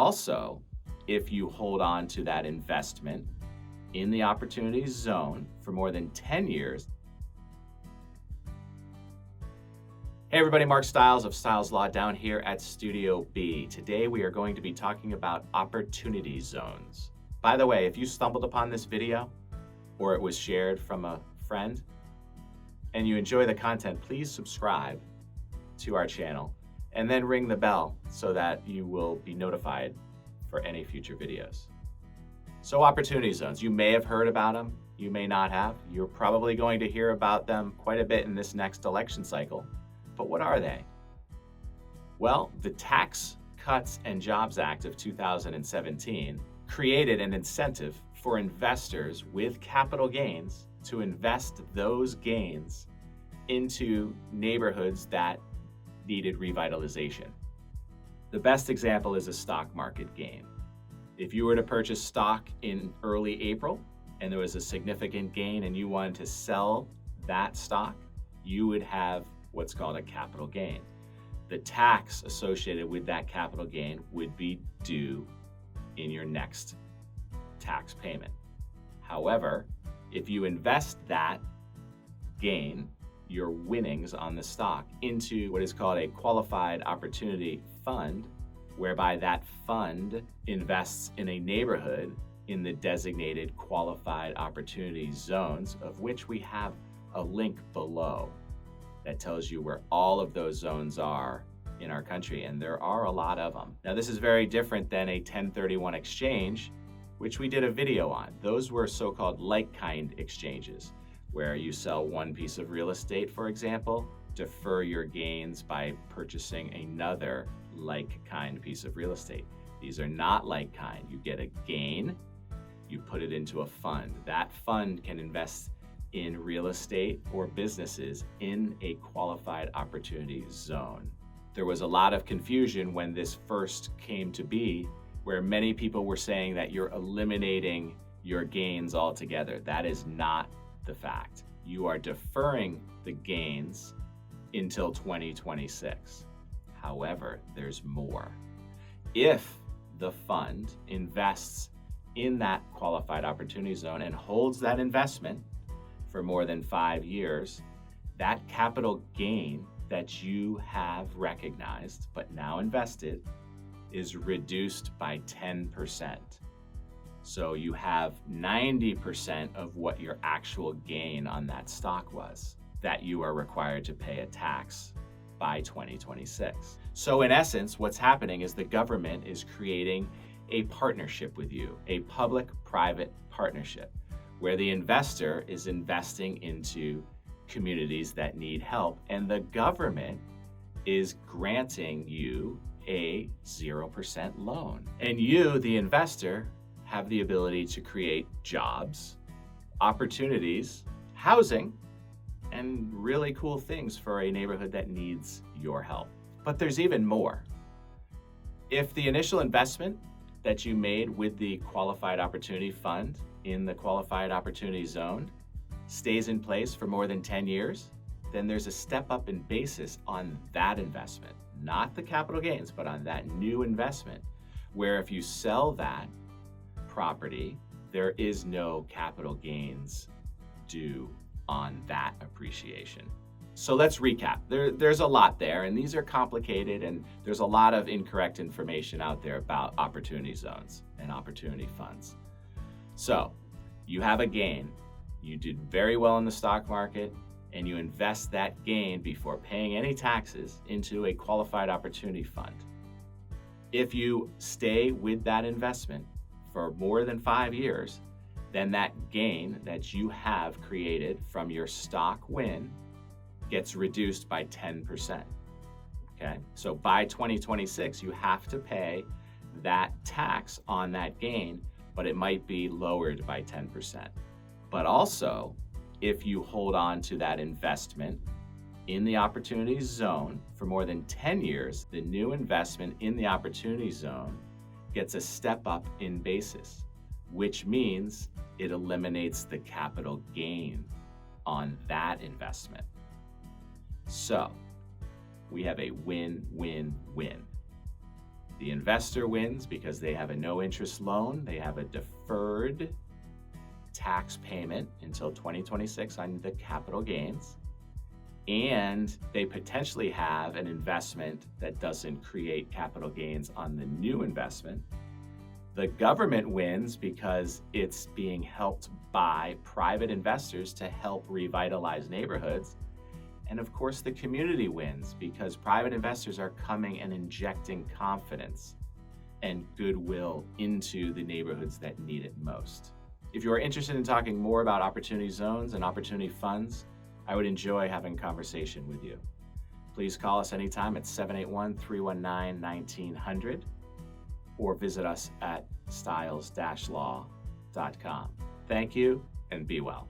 also, if you hold on to that investment in the opportunity zone for more than 10 years. Hey everybody, Mark Stiles of Stiles Law down here at Studio B. Today we are going to be talking about opportunity zones. By the way, if you stumbled upon this video or it was shared from a friend and you enjoy the content, please subscribe to our channel and then ring the bell so that you will be notified for any future videos. So opportunity zones, you may have heard about them, you may not have. You're probably going to hear about them quite a bit in this next election cycle. But what are they? Well, the Tax Cuts and Jobs Act of 2017 created an incentive for investors with capital gains to invest those gains into neighborhoods that needed revitalization. The best example is a stock market gain. If you were to purchase stock in early April and there was a significant gain and you wanted to sell that stock, you would have what's called a capital gain. The tax associated with that capital gain would be due in your next tax payment. However, if you invest that gain, your winnings on the stock, into what is called a qualified opportunity fund, whereby that fund invests in a neighborhood in the designated qualified opportunity zones, of which we have a link below that tells you where all of those zones are in our country, and there are a lot of them. Now, this is very different than a 1031 exchange, which we did a video on. Those were so-called like-kind exchanges, where you sell one piece of real estate, for example, defer your gains by purchasing another like-kind piece of real estate. These are not like-kind. You get a gain, you put it into a fund. That fund can invest in real estate or businesses in a qualified opportunity zone. There was a lot of confusion when this first came to be, where many people were saying that you're eliminating your gains altogether. That is not the fact. You are deferring the gains until 2026. However, there's more. If the fund invests in that qualified opportunity zone and holds that investment for more than 5 years, that capital gain that you have recognized but now invested is reduced by 10%. So you have 90% of what your actual gain on that stock was that you are required to pay a tax by 2026. So in essence, what's happening is the government is creating a partnership with you, a public-private partnership, where the investor is investing into communities that need help, and the government is granting you a 0% loan. And you, the investor, have the ability to create jobs, opportunities, housing, and really cool things for a neighborhood that needs your help. But there's even more. If the initial investment that you made with the Qualified Opportunity Fund in the Qualified Opportunity Zone stays in place for more than 10 years, then there's a step up in basis on that investment, not the capital gains, but on that new investment, where if you sell that property, there is no capital gains due on that appreciation. So let's recap. There's a lot there, and these are complicated, and there's a lot of incorrect information out there about opportunity zones and opportunity funds. So you have a gain, you did very well in the stock market, and you invest that gain before paying any taxes into a qualified opportunity fund. If you stay with that investment for more than 5 years, then that gain that you have created from your stock win gets reduced by 10%. Okay, so by 2026, you have to pay that tax on that gain, but it might be lowered by 10%. But also, if you hold on to that investment in the opportunity zone for more than 10 years, the new investment in the opportunity zone gets a step up in basis, which means it eliminates the capital gain on that investment. So we have a win-win-win. The investor wins because they have a no-interest loan. They have a deferred tax payment until 2026 on the capital gains. And they potentially have an investment that doesn't create capital gains on the new investment. The government wins because it's being helped by private investors to help revitalize neighborhoods. And of course, the community wins because private investors are coming and injecting confidence and goodwill into the neighborhoods that need it most. If you are interested in talking more about opportunity zones and opportunity funds, I would enjoy having a conversation with you. Please call us anytime at 781-319-1900 or visit us at stiles-law.com. Thank you and be well.